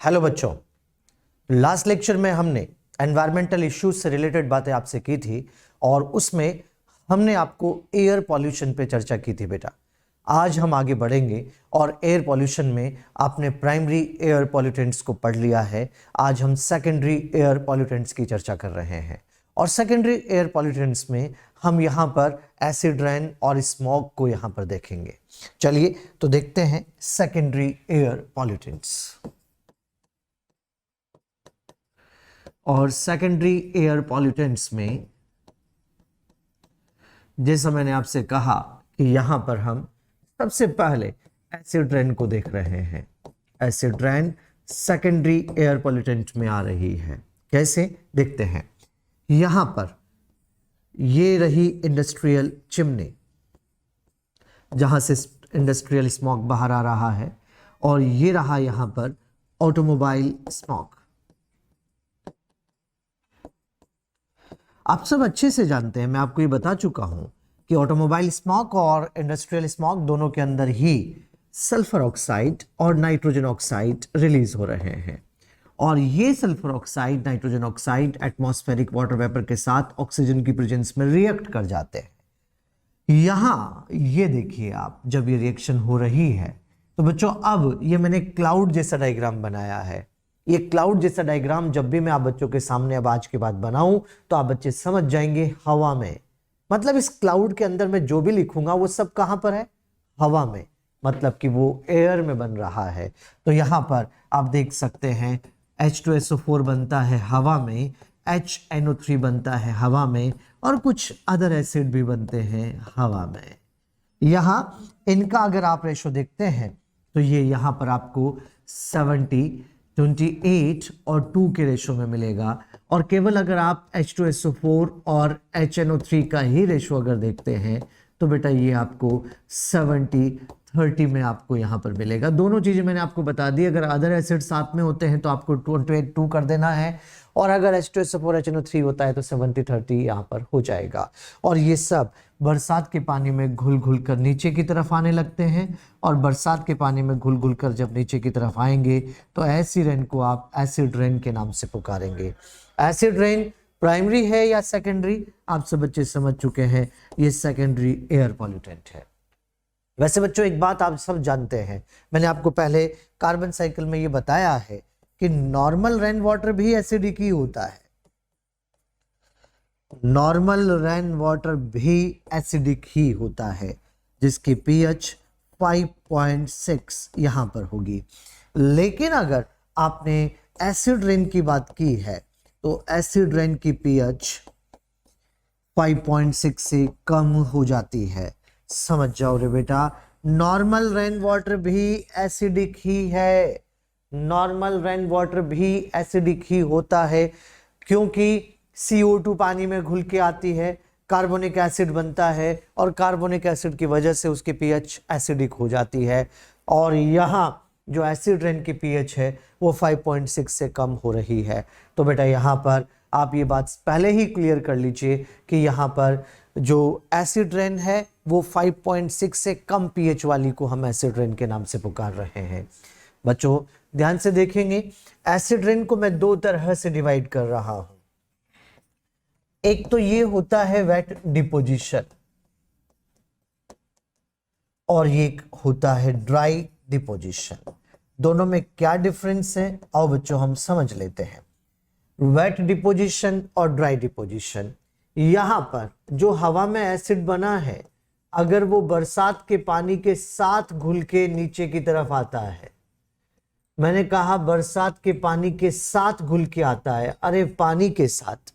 Hello बच्चों, last lecture में हमने एनवायरमेंटल इश्यूज से रिलेटेड बातें आपसे की थी और उसमें हमने आपको एयर पॉल्यूशन पे चर्चा की थी बेटा। आज हम आगे बढ़ेंगे और एयर पॉल्यूशन में आपने प्राइमरी एयर पॉल्यूटेंट्स को पढ़ लिया है। आज हम सेकेंडरी एयर पॉल्यूटेंट्स की चर्चा कर रहे हैं और सेकेंडरी एयर पॉल्यूटेंट्स में हम यहाँ पर एसिड रेन और स्मॉग को यहाँ पर देखेंगे। चलिए तो देखते हैं सेकेंडरी एयर पॉल्यूटेंट्स। और सेकेंडरी एयर पॉल्यूटेंट्स में जैसा मैंने आपसे कहा कि यहां पर हम सबसे पहले एसिड रेन को देख रहे हैं। Acid rain secondary air pollutant में आ रही है। कैसे देखते हैं, यहां पर ये रही इंडस्ट्रियल चिमनी जहां से इंडस्ट्रियल स्मॉग बाहर आ रहा है और ये रहा यहां पर ऑटोमोबाइल स्मॉग। आप सब अच्छे से जानते हैं, मैं आपको ये बता चुका हूं कि ऑटोमोबाइल स्मॉग और इंडस्ट्रियल स्मॉग दोनों के अंदर ही सल्फर ऑक्साइड और नाइट्रोजन ऑक्साइड रिलीज हो रहे हैं और ये sulphur oxide nitrogen oxide atmospheric water vapour के साथ ऑक्सीजन की प्रेजेंस में रिएक्ट कर जाते हैं। यहां ये देखिए आप, जब ये रिएक्शन हो रही है तो बच्चों अब ये मैंने क्लाउड जैसा डायग्राम बनाया है। ये क्लाउड जैसा डायग्राम जब भी मैं आप बच्चों के सामने अब आज के बाद बनाऊं तो आप बच्चे समझ जाएंगे हवा में, मतलब इस क्लाउड के अंदर मैं जो भी लिखूंगा वो सब कहां पर है, हवा में, मतलब कि वो एयर में बन रहा है। तो यहां पर आप देख सकते हैं H2SO4 बनता है हवा में, HNO3 बनता है हवा में और कुछ अदर एसिड भी बनते हैं हवा में। यहां इनका अगर आप रेशो देखते हैं तो ये यहां पर आपको 70, 28 और 2 के रेशो में मिलेगा और केवल अगर आप H2SO4 और HNO3 का ही रेशो अगर देखते हैं तो बेटा ये आपको 70-30 में आपको यहाँ पर मिलेगा। दोनों चीज़ें मैंने आपको बता दी। अगर अदर एसिड साथ में होते हैं तो आपको 28-2 कर देना है और अगर H2SO4 HNO3 होता है तो 70-30 यहाँ पर हो जाएगा। और ये सब बरसात के पानी में घुल घुल कर नीचे की तरफ आने लगते हैं और बरसात के पानी में घुल घुल कर जब नीचे की तरफ आएंगे तो ऐसी रेन को आप एसिड रेन के नाम से पुकारेंगे। एसिड रेन प्राइमरी है या सेकेंडरी, आप सब बच्चे समझ चुके हैं, ये सेकेंडरी एयर पॉल्यूटेंट है। वैसे बच्चों एक बात आप सब जानते हैं, मैंने आपको पहले कार्बन साइकिल में ये बताया है कि नॉर्मल रेन वाटर भी एसिडिक ही होता है। नॉर्मल रेन वाटर भी एसिडिक ही होता है जिसकी pH 5.6 यहां पर होगी। लेकिन अगर आपने एसिड रेन की बात की है तो एसिड रेन की pH 5.6 से कम हो जाती है। समझ जाओ रे बेटा, नॉर्मल रेन वाटर भी एसिडिक ही है। नॉर्मल रेन वाटर भी एसिडिक ही होता है क्योंकि CO2 पानी में घुल के आती है, कार्बोनिक एसिड बनता है और कार्बोनिक एसिड की वजह से उसकी pH एसिडिक हो जाती है और यहाँ जो एसिड रेन की pH है वो 5.6 से कम हो रही है। तो बेटा यहाँ पर आप ये बात पहले ही क्लियर कर लीजिए कि यहाँ पर जो एसिड रेन है वो 5.6 से कम pH वाली को हम एसिड रेन के नाम से पुकार रहे हैं। बच्चों ध्यान से देखेंगे, एसिड रेन को मैं दो तरह से डिवाइड कर रहा हूं। एक तो ये होता है वेट डिपोजिशन और एक होता है ड्राई डिपोजिशन। दोनों में क्या डिफरेंस है आओ बच्चों हम समझ लेते हैं। वेट डिपोजिशन और ड्राई डिपोजिशन, यहां पर जो हवा में एसिड बना है अगर वो बरसात के पानी के साथ घुल के नीचे की तरफ आता है, मैंने कहा बरसात के पानी के साथ घुल के आता है, अरे पानी के साथ,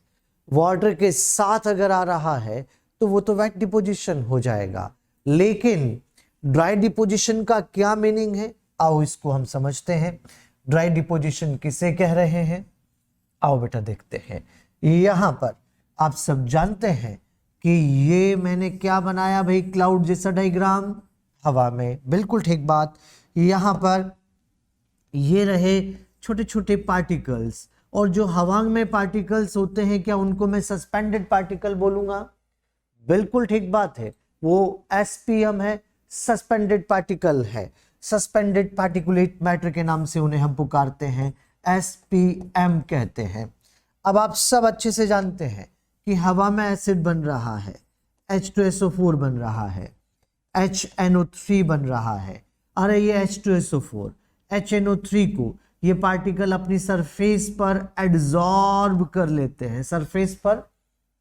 वाटर के साथ अगर आ रहा है तो वो तो वेट डिपोजिशन हो जाएगा। लेकिन ड्राई डिपोजिशन का क्या मीनिंग है आओ इसको हम समझते हैं। ड्राई डिपोजिशन किसे कह रहे हैं आओ बेटा देखते हैं। यहां पर आप सब जानते हैं कि ये मैंने क्या बनाया भाई, क्लाउड जैसा डायग्राम हवा में, बिल्कुल ठीक बात। यहां पर ये रहे छोटे छोटे पार्टिकल्स और जो हवा में पार्टिकल्स होते हैं क्या उनको मैं सस्पेंडेड पार्टिकल बोलूंगा, बिल्कुल ठीक बात है, वो SPM है, सस्पेंडेड पार्टिकल है। सस्पेंडेड पार्टिकुलेट मैटर के नाम से उन्हें हम पुकारते हैं, SPM कहते हैं। अब आप सब अच्छे से जानते हैं कि हवा में एसिड बन रहा है, H2SO4 बन रहा है, HNO3 बन रहा है। अरे ये H2SO4 HNO3 को ये पार्टिकल अपनी सरफेस पर एड्जॉर्ब कर लेते हैं, सरफेस पर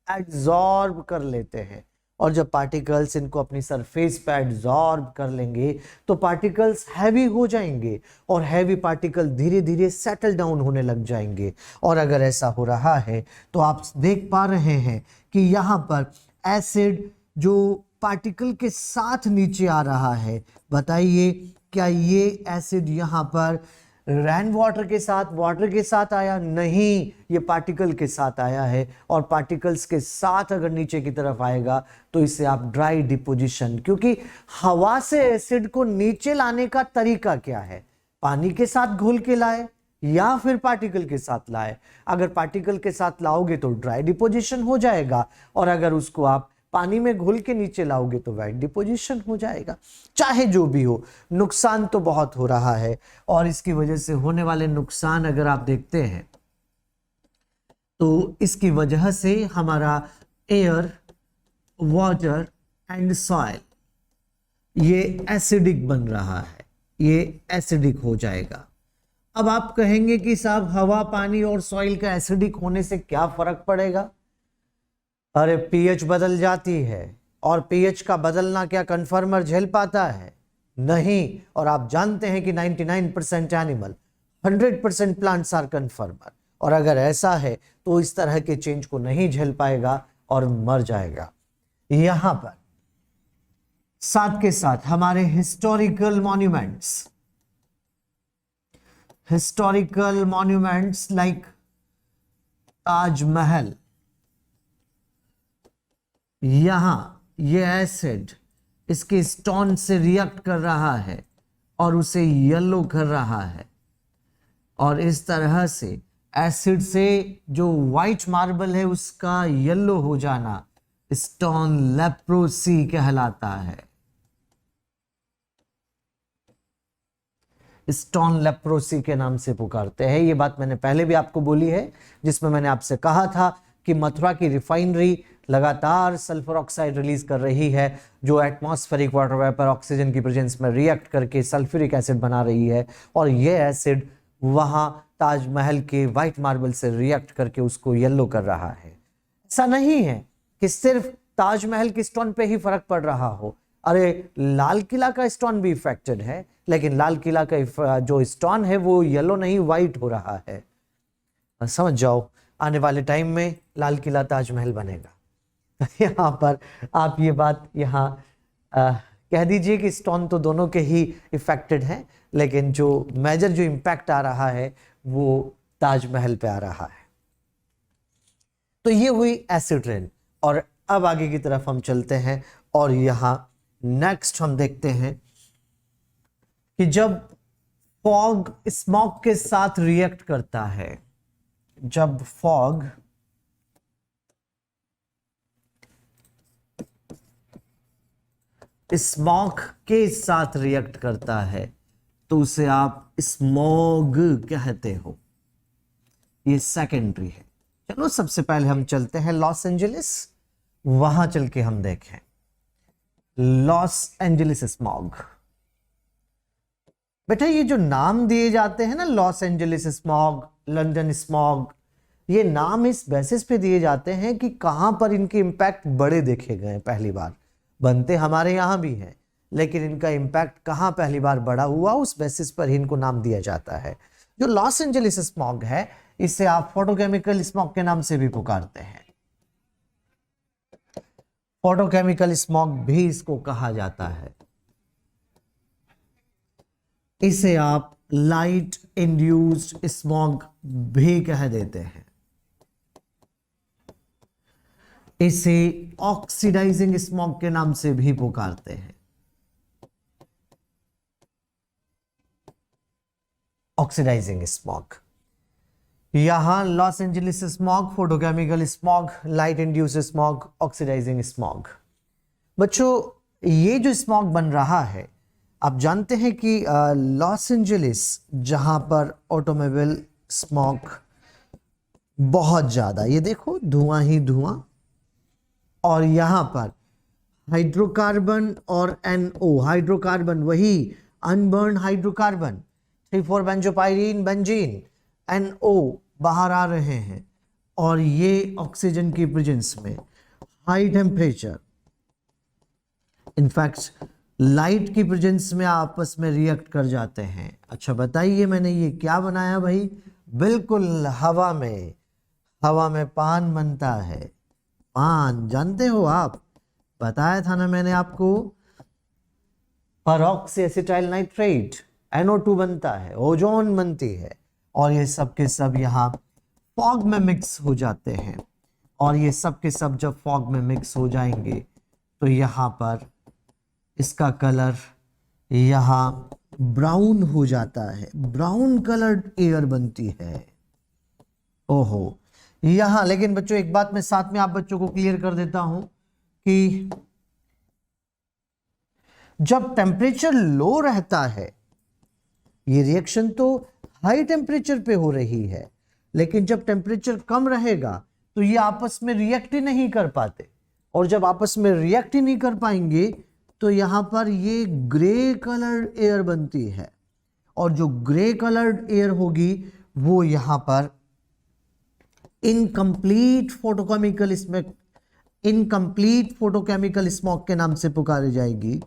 एड्जॉर्ब कर लेते हैं। और जब पार्टिकल्स इनको अपनी सरफेस पर एड्जॉर्ब कर लेंगे तो पार्टिकल्स हैवी हो जाएंगे और हैवी पार्टिकल धीरे धीरे सेटल डाउन होने लग जाएंगे। और अगर ऐसा हो रहा है तो आप देख पा रहे हैं कि यहाँ पर एसिड जो पार्टिकल के साथ नीचे आ रहा है, बताइए क्या ये एसिड यहाँ पर रेन वाटर के साथ आया? नहीं, ये पार्टिकल के साथ आया है। और पार्टिकल्स के साथ अगर नीचे की तरफ आएगा तो इसे आप ड्राई डिपोजिशन, क्योंकि हवा से एसिड को नीचे लाने का तरीका क्या है? पानी के साथ घोल के लाए या फिर पार्टिकल के साथ लाए? अगर पार्टिकल के साथ लाओगे तो ड्राई डिपोजिशन हो जाएगा, और अगर उसको आप पानी में घुल के नीचे लाओगे तो वेट डिपोजिशन हो जाएगा। चाहे जो भी हो, नुकसान तो बहुत हो रहा है। और इसकी वजह से होने वाले नुकसान अगर आप देखते हैं तो इसकी वजह से हमारा एयर, वाटर एंड सॉइल ये एसिडिक बन रहा है, ये एसिडिक हो जाएगा। अब आप कहेंगे कि साहब हवा, पानी और सॉइल का एसिडिक होने से क्या फर्क पड़ेगा? अरे पीएच बदल जाती है, और पीएच का बदलना क्या कन्फर्मर झेल पाता है? नहीं। और आप जानते हैं कि 99% एनिमल, 100% प्लांट्स आर कन्फर्मर। और अगर ऐसा है तो इस तरह के चेंज को नहीं झेल पाएगा और मर जाएगा। यहां पर साथ के साथ हमारे हिस्टोरिकल मॉन्यूमेंट्स लाइक ताजमहल, यहां ये एसिड इसके स्टोन से रिएक्ट कर रहा है और उसे येलो कर रहा है, और इस तरह से एसिड से जो व्हाइट मार्बल है उसका येलो हो जाना स्टोन लेप्रोसी कहलाता है। स्टोन लेप्रोसी के नाम से पुकारते हैं। ये बात मैंने पहले भी आपको बोली है, जिसमें मैंने आपसे कहा था कि मथुरा की रिफाइनरी लगातार सल्फर ऑक्साइड रिलीज कर रही है, जो एटमॉस्फेरिक वाटर वेपर ऑक्सीजन की प्रेजेंस में रिएक्ट करके सल्फ्यूरिक एसिड बना रही है, और ये एसिड वहां ताजमहल के व्हाइट मार्बल से रिएक्ट करके उसको येलो कर रहा है। ऐसा नहीं है कि सिर्फ ताजमहल के स्टोन पे ही फर्क पड़ रहा हो। अरे लाल किला का स्टोन भी इफेक्टेड है, लेकिन लाल किला का जो स्टोन है वो येलो नहीं व्हाइट हो रहा है। समझ जाओ, आने वाले टाइम में लाल किला ताजमहल बनेगा। यहाँ पर आप ये बात यहाँ कह दीजिए कि स्टोन तो दोनों के ही इफेक्टेड हैं, लेकिन जो मेजर जो इम्पैक्ट आ रहा है वो ताजमहल पे आ रहा है। तो ये हुई एसिड रेन। और अब आगे की तरफ हम चलते हैं, और यहाँ नेक्स्ट हम देखते हैं कि जब फॉग स्मॉग के साथ रिएक्ट करता है, जब फॉग स्मॉग के साथ रिएक्ट करता है तो उसे आप स्मॉग कहते हो। ये सेकेंडरी है। चलो सबसे पहले हम चलते हैं लॉस एंजलिस, वहां चल के हम देखें लॉस एंजलिस स्मॉग। बेटा ये जो नाम दिए जाते हैं ना, loss Angeles smog, London smog, ये नाम इस बेसिस पे दिए जाते हैं कि कहां पर इनके इंपैक्ट बड़े देखे गए। पहली बार बनते हमारे यहां भी हैं, लेकिन इनका इंपैक्ट कहां पहली बार बड़ा हुआ, उस बेसिस पर ही इनको नाम दिया जाता है। जो लॉस एंजलिस स्मॉग है, इसे आप फोटोकेमिकल स्मॉग के नाम से भी पुकारते हैं। फोटोकेमिकल स्मॉग भी इसको कहा जाता है। इसे आप लाइट इंड्यूस्ड स्मॉग भी कह देते हैं। इसे ऑक्सीडाइजिंग स्मॉग के नाम से भी पुकारते हैं। ऑक्सीडाइजिंग स्मॉग, यहां Los Angeles smog, photochemical smog, light induced smog, oxidizing smog. बच्चों ये जो स्मॉग बन रहा है आप जानते हैं कि लॉस एंजलिस जहां पर ऑटोमोबाइल स्मोक बहुत ज्यादा, ये देखो धुआं ही धुआं, और यहां पर हाइड्रोकार्बन और NO, हाइड्रोकार्बन वही अनबर्न हाइड्रोकार्बन 3,4 बेंजोपाइरीन बेंजीन NO बाहर आ रहे हैं, और ये ऑक्सीजन की प्रेजेंस में हाई टेम्परेचर, इनफैक्ट लाइट की प्रेजेंस में आपस में रिएक्ट कर जाते हैं। अच्छा बताइए, मैंने ये क्या बनाया भाई? बिल्कुल हवा में पान बनता है। पान जानते हो आप, बताया था ना मैंने आपको, परऑक्सी एसिटाइल नाइट्रेट NO2 बनता है, ओजोन बनती है, और ये सब के सब यहाँ फॉग में मिक्स हो जाते हैं। और ये सब के सब जब फॉग में मिक्स हो जाएंगे तो यहाँ पर इसका कलर यहाँ ब्राउन हो जाता है, ब्राउन कलर्ड एयर बनती है। ओहो, यहाँ लेकिन बच्चों एक बात मैं साथ में आप बच्चों को क्लियर कर देता हूं कि जब टेम्परेचर लो रहता है, ये रिएक्शन तो हाई टेम्परेचर पे हो रही है, लेकिन जब टेम्परेचर कम रहेगा तो ये आपस में रिएक्ट ही नहीं कर पाते, और जब आपस में रिएक्ट ही नहीं कर पाएंगे तो यहां पर ये ग्रे कलर्ड एयर बनती है, और जो ग्रे कलर्ड एयर होगी वो यहां पर इनकम्प्लीट फोटोकेमिकल स्मोक के नाम से पुकारी जाएगी।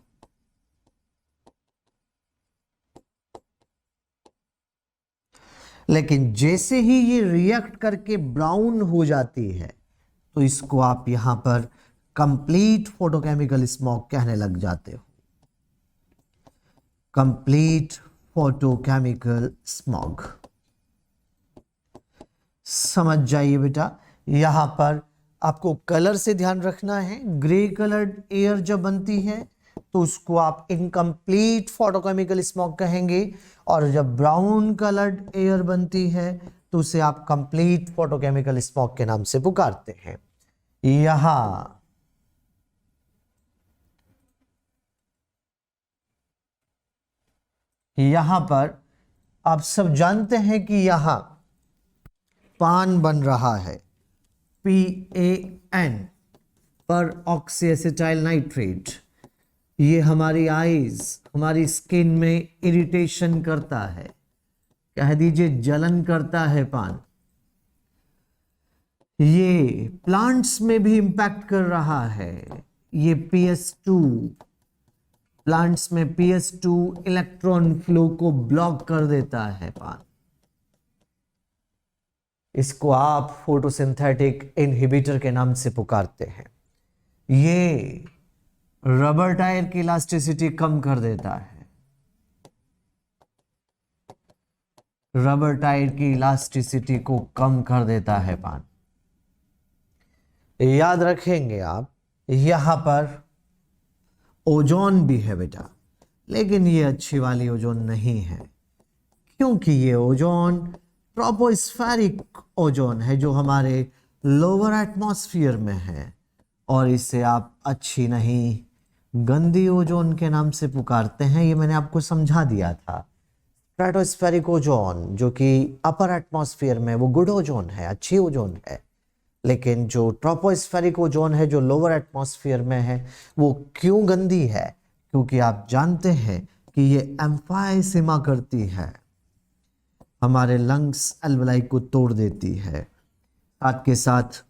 लेकिन जैसे ही ये रिएक्ट करके ब्राउन हो जाती है तो इसको आप यहां पर कंप्लीट फोटोकेमिकल स्मोक कहने लग जाते हो। कंप्लीट फोटोकेमिकल स्मोक, समझ जाइए बेटा। यहां पर आपको कलर से ध्यान रखना है, ग्रे कलर्ड एयर जब बनती है तो उसको आप इनकम्प्लीट फोटोकेमिकल स्मोक कहेंगे, और जब ब्राउन कलर्ड एयर बनती है तो उसे आप कंप्लीट फोटोकेमिकल स्मोक के नाम से पुकारते हैं। यहां पर आप सब जानते हैं कि यहां पान बन रहा है, PAN, पर ऑक्सी एसिटाइल नाइट्रेट। ये हमारी आईज, हमारी स्किन में इरिटेशन करता है, कह दीजिए जलन करता है पान। ये प्लांट्स में भी इंपैक्ट कर रहा है। ये PS2, प्लांट्स में PS2 इलेक्ट्रॉन फ्लो को ब्लॉक कर देता है पान। इसको आप फोटोसिंथेटिक इनहिबिटर के नाम से पुकारते हैं। ये रबर टायर की इलास्टिसिटी कम कर देता है, रबर टायर की इलास्टिसिटी को कम कर देता है पान। याद रखेंगे आप, यहां पर ओजोन भी है बेटा, लेकिन ये अच्छी वाली ओजोन नहीं है, क्योंकि ये ओजोन ट्रोपोस्फेरिक ओजोन है जो हमारे लोअर एटमॉस्फेयर में है, और इसे आप अच्छी नहीं गंदी ओजोन के नाम से पुकारते हैं। ये मैंने आपको समझा दिया था। स्ट्रेटोस्फेरिक ओजोन जो कि अपर एटमॉस्फेयर में, वो गुड ओजोन है, अच्छी ओजोन है, लेकिन जो ट्रोपोस्फेरिक ओजोन है जो लोअर एटमॉस्फेयर में है, वो क्यों गंदी है? क्योंकि आप जानते हैं कि ये एम्फाइसीमा करती है, हमारे लंग्स एल्वेलाई को तोड़ देती है, साथ के साथ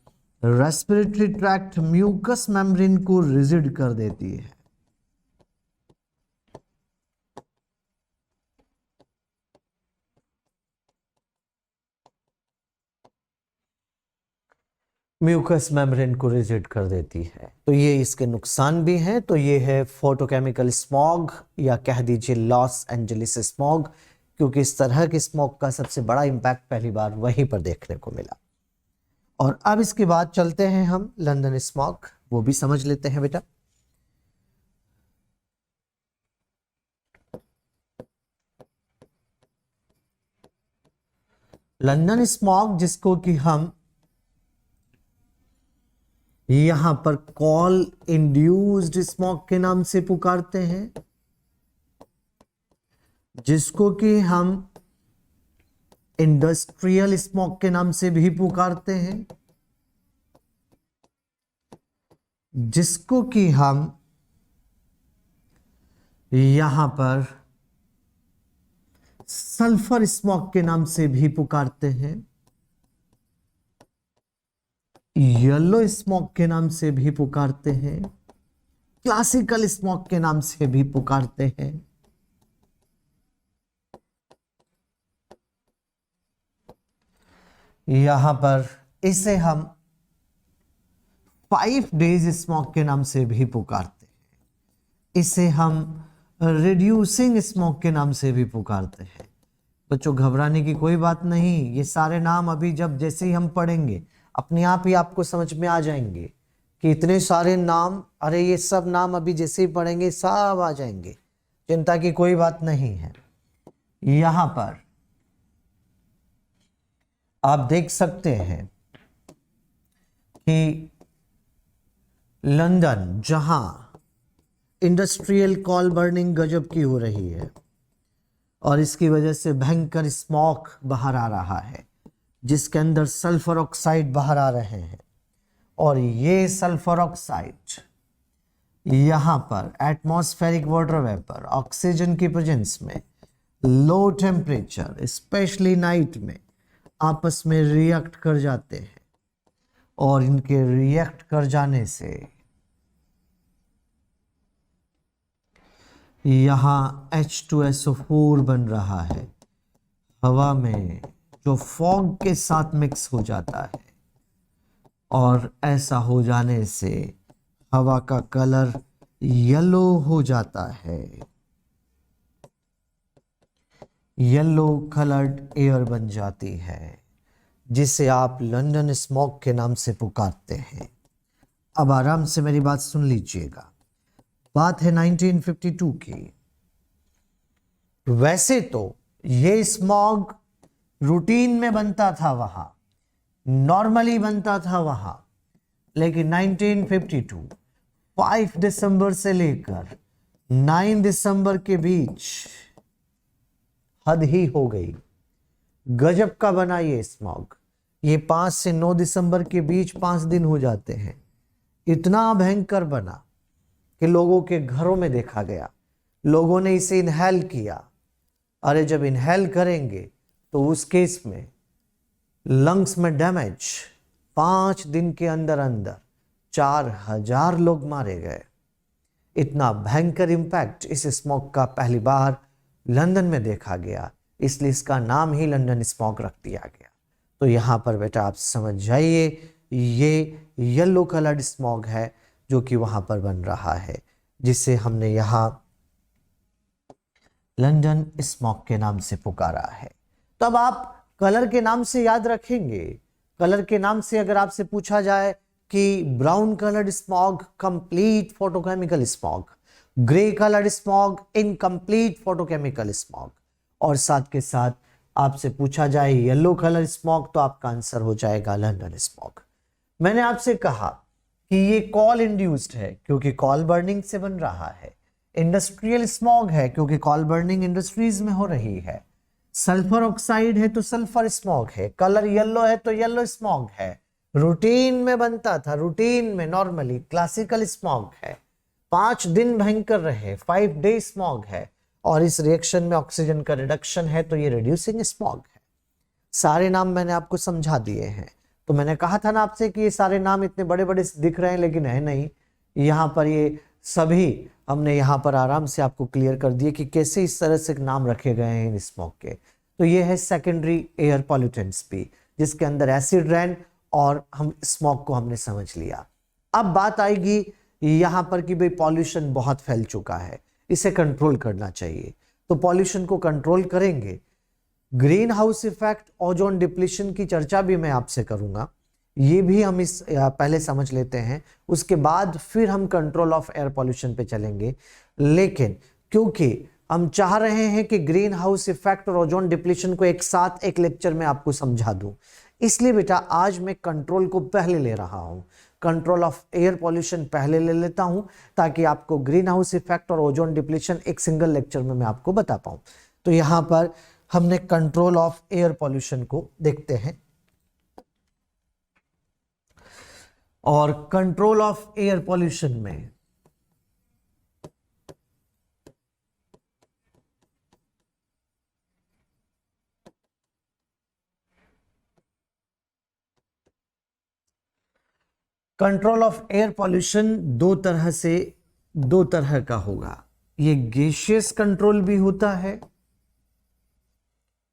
रेस्पिरेटरी ट्रैक्ट म्यूकस मेम्ब्रेन को रिजिड कर देती है। म्यूकस मेम्ब्रेन को रिजिड कर देती है, तो ये इसके नुकसान भी हैं। तो ये है फोटोकेमिकल स्मॉग, या कह दीजिए लॉस एंजलिस स्मॉग, क्योंकि इस तरह के स्मॉग का सबसे बड़ा इंपैक्ट पहली बार वहीं पर देखने को मिला। और अब इसके बाद चलते हैं हम लंदन स्मॉग, वो भी समझ लेते हैं बेटा। लंदन स्मॉग, जिसको कि हम यहां पर कॉल इंड्यूस्ड स्मॉग के नाम से पुकारते हैं, जिसको कि हम इंडस्ट्रियल स्मॉग के नाम से भी पुकारते हैं, जिसको कि हम यहां पर सल्फर स्मॉग के नाम से भी पुकारते हैं, येलो स्मॉग के नाम से भी पुकारते हैं, क्लासिकल स्मॉग के नाम से भी पुकारते हैं। यहां पर इसे हम 5 डेज स्मॉग के नाम से भी पुकारते हैं। इसे हम रिड्यूसिंग स्मॉग के नाम से भी पुकारते हैं। बच्चों घबराने की कोई बात नहीं, ये सारे नाम अभी जब जैसे ही हम पढ़ेंगे अपने आप ही आपको समझ में आ जाएंगे कि इतने सारे नाम, अरे ये सब नाम अभी जैसे ही पढ़ेंगे सब आ जाएंगे, चिंता की कोई बात नहीं है। यहां पर आप देख सकते हैं कि लंदन, जहां इंडस्ट्रियल कॉल बर्निंग गजब की हो रही है और इसकी वजह से भयंकर स्मॉग बाहर आ रहा है, जिसके अंदर सल्फर ऑक्साइड बाहर आ रहे हैं, और ये सल्फर ऑक्साइड यहां पर एटमॉस्फेरिक वाटर वेपर ऑक्सीजन की प्रेजेंस में लो टेम्परेचर स्पेशली नाइट में आपस में रिएक्ट कर जाते हैं, और इनके रिएक्ट कर जाने से यहां H2SO4 बन रहा है, हवा में जो फॉग के साथ मिक्स हो जाता है, और ऐसा हो जाने से हवा का कलर येलो हो जाता है। येलो कलर्ड एयर बन जाती है, जिसे आप लंदन स्मॉग के नाम से पुकारते हैं। अब आराम से मेरी बात सुन लीजिएगा। बात है 1952 की। वैसे तो ये स्मॉग रूटीन में बनता था वहां, नॉर्मली बनता था वहां, लेकिन 1952 5 दिसंबर से लेकर 9 दिसंबर के बीच हद ही हो गई। गजब का बना ये स्मॉग। ये 5 से 9 दिसंबर के बीच 5 दिन हो जाते हैं। इतना भयंकर बना कि लोगों के घरों में देखा गया, लोगों ने इसे इनहेल किया। अरे जब इनहेल करेंगे तो उस केस में लंग्स में डैमेज, 5 दिन के अंदर अंदर 4000 लोग मारे गए। इतना भयंकर इंपैक्ट इस स्मॉग का पहली बार लंदन में देखा गया, इसलिए इसका नाम ही लंदन स्मॉग रख दिया गया। तो यहाँ पर बेटा आप समझ जाइए, ये येलो कलर्ड स्मॉग है जो कि वहां पर बन रहा है, जिसे हमने यहाँ लंदन स्मॉग के नाम से पुकारा है। तो अब आप कलर के नाम से याद रखेंगे। कलर के नाम से अगर आपसे पूछा जाए कि brown coloured smog complete photochemical smog, grey coloured smog incomplete photochemical smog, और साथ के साथ आपसे पूछा जाए येलो कलर स्मॉग, तो आपका आंसर हो जाएगा लंदन स्मॉग। मैंने आपसे कहा कि ये कॉल इंड्यूस्ड है क्योंकि कॉल बर्निंग से बन रहा है। इंडस्ट्रियल स्मॉग है क्योंकि कॉल बर्निंग इंडस्ट्रीज में हो रही है। सल्फर ऑक्साइड है तो सल्फर स्मॉग है। कलर येलो है तो येलो स्मॉग है। रूटीन में बनता था, रूटीन में नॉर्मली क्लासिकल स्मॉग है। 5 दिन भयंकर रहे, 5 डे स्मॉग है, और इस रिएक्शन में ऑक्सीजन का रिडक्शन है तो ये रिड्यूसिंग स्मॉग है। सारे नाम मैंने आपको समझा दिए हैं। तो मैंने कहा था ना आपसे कि ये सारे नाम इतने बड़े बड़े दिख रहे हैं, लेकिन है नहीं। यहाँ पर ये सभी हमने यहाँ पर आराम से आपको क्लियर कर दिए कि कैसे इस तरह से नाम रखे गए हैं इन स्मॉग के। तो ये है सेकेंडरी एयर पॉल्यूटेंट्स भी, जिसके अंदर एसिड रेन और हम स्मॉग को हमने समझ लिया। अब बात आएगी यहाँ पर कि भाई पॉल्यूशन बहुत फैल चुका है, इसे कंट्रोल करना चाहिए। तो पॉल्यूशन को कंट्रोल करेंगे। Green house effect, ozone depletion की चर्चा भी मैं आपसे करूंगा, ये भी हम इस पहले समझ लेते हैं, उसके बाद फिर हम कंट्रोल ऑफ एयर पॉल्यूशन पे चलेंगे। लेकिन क्योंकि हम चाह रहे हैं कि ग्रीन हाउस इफेक्ट और ओजोन डिप्लीशन को एक साथ एक लेक्चर में आपको समझा दूं, इसलिए बेटा आज मैं कंट्रोल को पहले ले रहा हूं। कंट्रोल ऑफ एयर पॉल्यूशन पहले ले लेता हूं ताकि आपको ग्रीन हाउस इफेक्ट और ओजोन डिप्लीशन एक सिंगल लेक्चर में मैं आपको बता पाऊं। तो यहां पर हमने कंट्रोल ऑफ एयर पॉल्यूशन को देखते हैं, और कंट्रोल ऑफ एयर पॉल्यूशन में कंट्रोल ऑफ एयर पॉल्यूशन दो तरह का होगा। ये गैसियस कंट्रोल भी होता है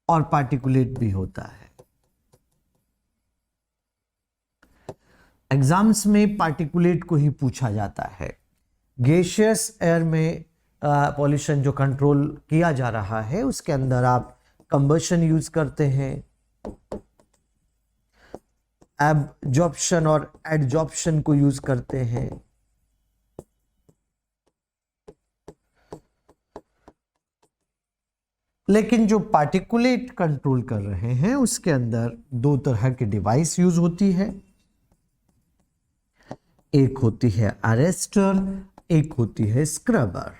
और पार्टिकुलेट भी होता है। एग्जाम्स में पार्टिकुलेट को ही पूछा जाता है। गैसियस एयर में पॉल्यूशन जो कंट्रोल किया जा रहा है उसके अंदर आप कंबशन यूज करते हैं, एब्जॉर्प्शन और एडजॉर्प्शन को यूज करते हैं। लेकिन जो पार्टिकुलेट कंट्रोल कर रहे हैं उसके अंदर दो तरह की डिवाइस यूज होती है, एक होती है अरेस्टर, एक होती है स्क्रबर।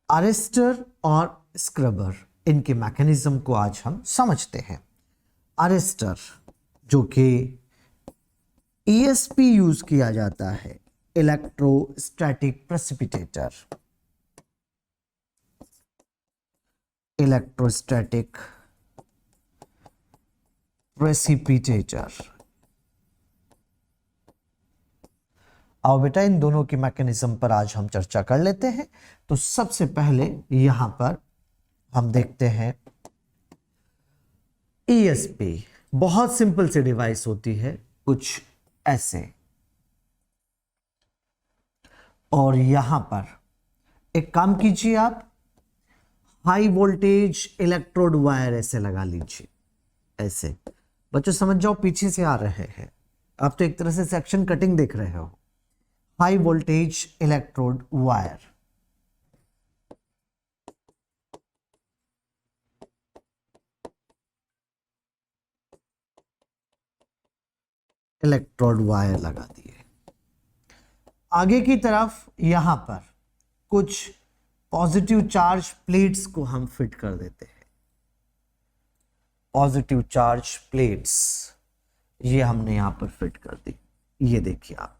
अरेस्टर और स्क्रबर, इनके मैकेनिज्म को आज हम समझते हैं। अरेस्टर जो कि ESP यूज किया जाता है, इलेक्ट्रोस्टैटिक प्रेसिपिटेटर, इलेक्ट्रोस्टैटिक प्रेसिपिटेटर। आओ बेटा इन दोनों की मैकेनिज्म पर आज हम चर्चा कर लेते हैं। तो सबसे पहले यहां पर हम देखते हैं ESP। बहुत सिंपल सी डिवाइस होती है, कुछ ऐसे, और यहां पर एक काम कीजिए, आप हाई वोल्टेज इलेक्ट्रोड वायर ऐसे लगा लीजिए, ऐसे। बच्चों समझ जाओ, पीछे से आ रहे हैं आप, तो एक तरह से सेक्शन कटिंग देख रहे हो। High voltage electrode wire, electrode wire लगा दिए। आगे की तरफ यहां पर कुछ पॉजिटिव चार्ज प्लेट्स को हम फिट कर देते हैं। पॉजिटिव चार्ज प्लेट्स ये हमने यहां पर फिट कर दी। ये देखिए आप,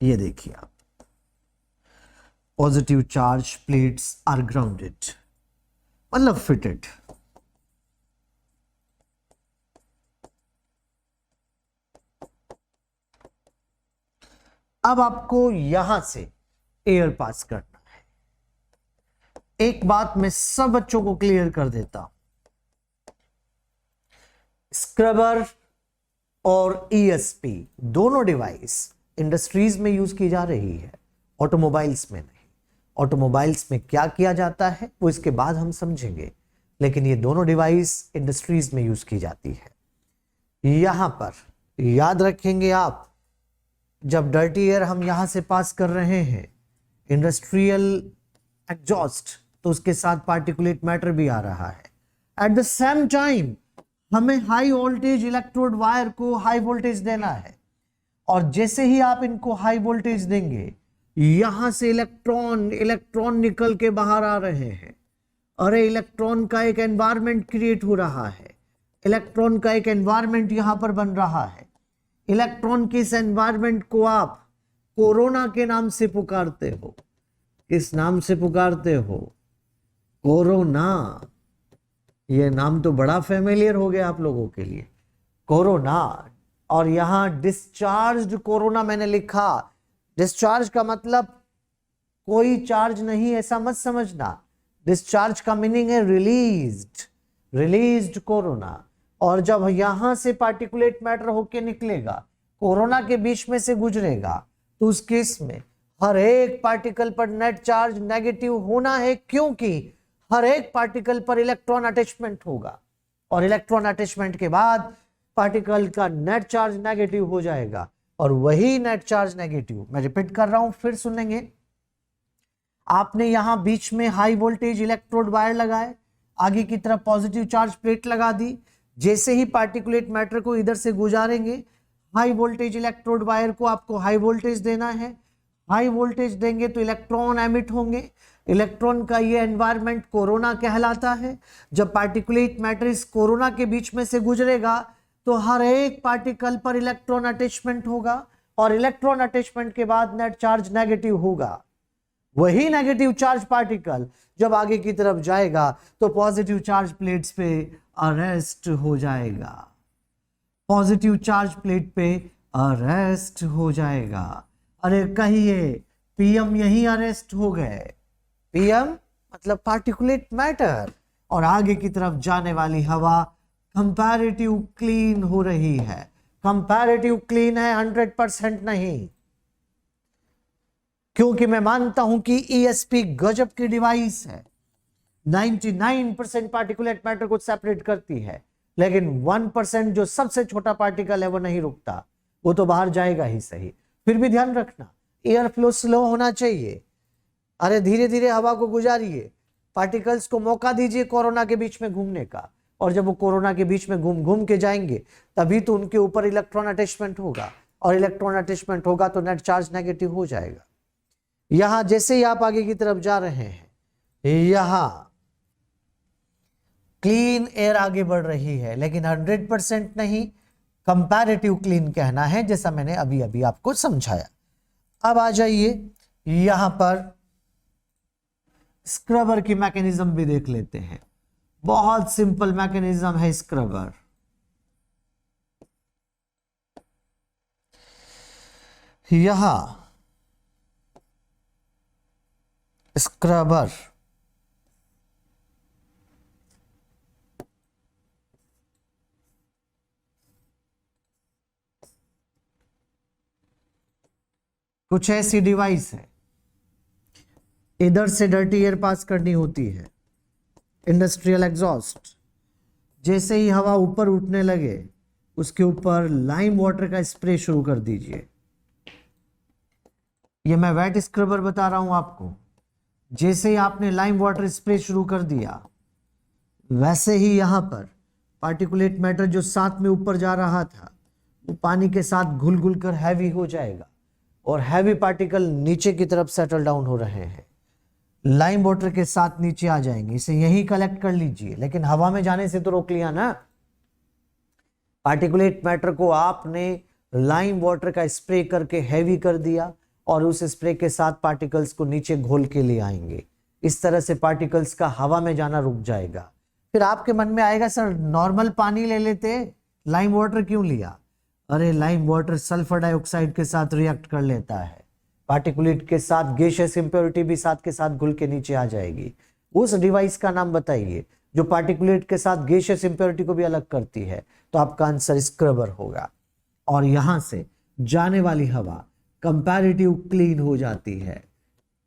ये देखिए आप, positive charge plates are grounded, मतलब फिटेड। अब आपको यहां से एयर पास करना है। एक बात मैं सब बच्चों को क्लियर कर देता हूं, स्क्रबर और ESP दोनों डिवाइस इंडस्ट्रीज में यूज की जा रही है, ऑटोमोबाइल्स में नहीं। ऑटोमोबाइल्स में क्या किया जाता है वो इसके बाद हम समझेंगे, लेकिन ये दोनों डिवाइस इंडस्ट्रीज में यूज की जाती है। यहां पर याद रखेंगे आप, जब डर्टी एयर हम यहां से पास कर रहे हैं, इंडस्ट्रियल एग्जॉस्ट, तो उसके साथ पार्टिकुलेट मैटर भी आ रहा है। एट द सेम टाइम हमें हाई वोल्टेज इलेक्ट्रोड वायर को हाई वोल्टेज देना है, और जैसे ही आप इनको हाई वोल्टेज देंगे, यहां से इलेक्ट्रॉन निकल के बाहर आ रहे हैं। अरे इलेक्ट्रॉन का एक एनवायरमेंट क्रिएट हो रहा है, इलेक्ट्रॉन का एक एनवायरमेंट यहां पर बन रहा है। इलेक्ट्रॉन के इस एनवायरमेंट को आप कोरोना के नाम से पुकारते हो। किस नाम से पुकारते हो? कोरोना। यह नाम तो बड़ा फेमिलियर हो गया आप लोगों के लिए, कोरोना। और यहां डिस्चार्ज्ड कोरोना मैंने लिखा। डिस्चार्ज का मतलब कोई चार्ज नहीं, ऐसा मत समझना। डिस्चार्ज का मीनिंग है रिलीज्ड कोरोना। और जब यहां से पार्टिकुलेट मैटर होके निकलेगा, कोरोना के बीच में से गुजरेगा, तो उस केस में हर एक पार्टिकल पर नेट चार्ज नेगेटिव होना है, क्योंकि हर एक पार्टिकल पर इलेक्ट्रॉन अटैचमेंट होगा, और इलेक्ट्रॉन अटैचमेंट के बाद पार्टिकल का नेट चार्ज नेगेटिव हो जाएगा। और वही नेट चार्ज नेगेटिव, मैं रिपीट कर रहा हूं, फिर सुनेंगे। आपने यहां बीच में हाई वोल्टेज इलेक्ट्रोड वायर लगाए, आगे की तरफ पॉजिटिव चार्ज प्लेट लगा दी। जैसे ही पार्टिकुलेट मैटर को इधर से गुजारेंगे, हाई वोल्टेज इलेक्ट्रोड वायर को आपको हाई वोल्टेज देना है। हाई वोल्टेज देंगे तो इलेक्ट्रॉन एमिट होंगे, इलेक्ट्रॉन का ये एनवायरनमेंट कोरोना कहलाता है। जब पार्टिकुलेट मैटर इस कोरोना के बीच में से गुजरेगा तो हर एक पार्टिकल पर इलेक्ट्रॉन अटैचमेंट होगा और इलेक्ट्रॉन अटैचमेंट के बाद नेट चार्ज नेगेटिव होगा। वही नेगेटिव चार्ज पार्टिकल जब आगे की तरफ जाएगा तो पॉजिटिव चार्ज प्लेट्स पे अरेस्ट हो जाएगा, पॉजिटिव चार्ज प्लेट पे अरेस्ट हो जाएगा। अरे कहिए पीएम यही अरेस्ट हो गए। पीएम मतलब पार्टिकुलेट मैटर, और आगे की तरफ जाने वाली हवा कंपैरेटिव क्लीन हो रही है। कंपैरेटिव क्लीन है, 100% नहीं, क्योंकि मैं मानता हूं कि ईएसपी गजब की डिवाइस है। 99% पार्टिकुलेट मैटर को सेपरेट करती है, लेकिन 1% जो सबसे छोटा पार्टिकल है वो नहीं रुकता, वो तो बाहर जाएगा ही सही। फिर भी ध्यान रखना, एयर फ्लो स्लो होना चाहिए। अरे धीरे धीरे हवा को गुजारिए, पार्टिकल्स को मौका दीजिए कोरोना के बीच में घूमने का, और जब वो कोरोना के बीच में घूम घूम के जाएंगे तभी तो उनके ऊपर इलेक्ट्रॉन अटैचमेंट होगा, और इलेक्ट्रॉन अटैचमेंट होगा तो नेट चार्ज नेगेटिव हो जाएगा। यहां जैसे ही आप आगे की तरफ जा रहे हैं, यहां क्लीन एयर आगे बढ़ रही है, लेकिन 100% नहीं, कंपैरेटिव क्लीन कहना है, जैसा मैंने अभी अभी आपको समझाया। अब आ जाइए यहां पर स्क्रबर की मैकेनिज्म भी देख लेते हैं। बहुत सिंपल मैकेनिज्म है स्क्रबर। यहां स्क्रबर कुछ ऐसी डिवाइस है, इधर से डर्टी एयर पास करनी होती है, इंडस्ट्रियल एग्जॉस्ट। जैसे ही हवा ऊपर उठने लगे उसके ऊपर लाइम वाटर का स्प्रे शुरू कर दीजिए। ये मैं वेट स्क्रबर बता रहा हूं आपको। जैसे ही आपने लाइम वाटर स्प्रे शुरू कर दिया, वैसे ही यहां पर पार्टिकुलेट मैटर जो साथ में ऊपर जा रहा था वो पानी के साथ घुल घुल कर हैवी हो जाएगा, और हैवी पार्टिकल नीचे की तरफ सेटल डाउन हो रहे हैं, लाइम वाटर के साथ नीचे आ जाएंगे। इसे यहीं कलेक्ट कर लीजिए, लेकिन हवा में जाने से तो रोक लिया ना। पार्टिकुलेट मैटर को आपने लाइम वाटर का स्प्रे करके हैवी कर दिया, और उस स्प्रे के साथ पार्टिकल्स को नीचे घोल के ले आएंगे। इस तरह से पार्टिकल्स का हवा में जाना रुक जाएगा। फिर आपके मन में आएगा, सर नॉर्मल पानी ले लेते, लाइम वाटर क्यों लिया? अरे लाइम वाटर सल्फर डाइऑक्साइड के साथ रिएक्ट कर लेता है, पार्टिकुलेट के साथ गैसियस इंप्योरिटी भी साथ के साथ घुल के नीचे आ जाएगी। उस डिवाइस का नाम बताइए जो पार्टिकुलेट के साथ गैसियस इंप्योरिटी को भी अलग करती है। तो आपका आंसर स्क्रबर होगा। और यहां से जाने वाली हवा कंपैरेटिव क्लीन हो जाती है।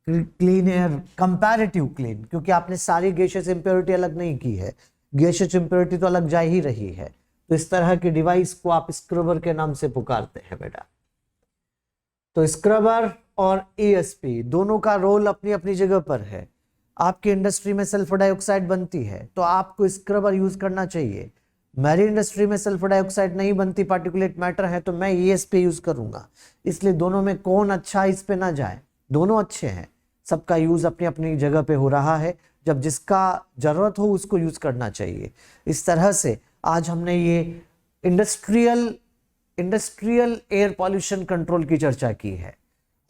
क्लीन एयर कंपैरेटिव क्लीन, क्योंकि आपने सारी गैसियस इंप्योरिटी अलग नहीं की है, गैसियस इंप्योरिटी तो अलग जा ही रही है। तो इस तरह की डिवाइस को आप स्क्रबर के नाम से पुकारते हैं बेटा। तो स्क्रबर और ईएसपी दोनों का रोल अपनी अपनी जगह पर है। आपकी इंडस्ट्री में सल्फर डाइऑक्साइड बनती है तो आपको स्क्रबर यूज करना चाहिए। मेरी इंडस्ट्री में सल्फर डाइऑक्साइड नहीं बनती, पार्टिकुलेट मैटर है, तो मैं ईएसपी यूज करूंगा। इसलिए दोनों में कौन अच्छा इस पे ना जाए, दोनों अच्छे हैं, सबका यूज अपनी अपनी जगह पे हो रहा है। जब जिसका जरूरत हो उसको यूज करना चाहिए। इस तरह से आज हमने ये इंडस्ट्रियल एयर पॉल्यूशन कंट्रोल की चर्चा की है।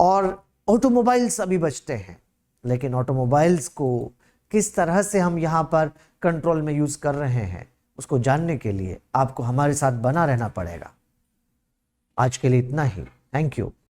और ऑटोमोबाइल्स अभी बचते हैं, लेकिन ऑटोमोबाइल्स को किस तरह से हम यहाँ पर कंट्रोल में यूज कर रहे हैं उसको जानने के लिए आपको हमारे साथ बना रहना पड़ेगा। आज के लिए इतना ही। Thank you.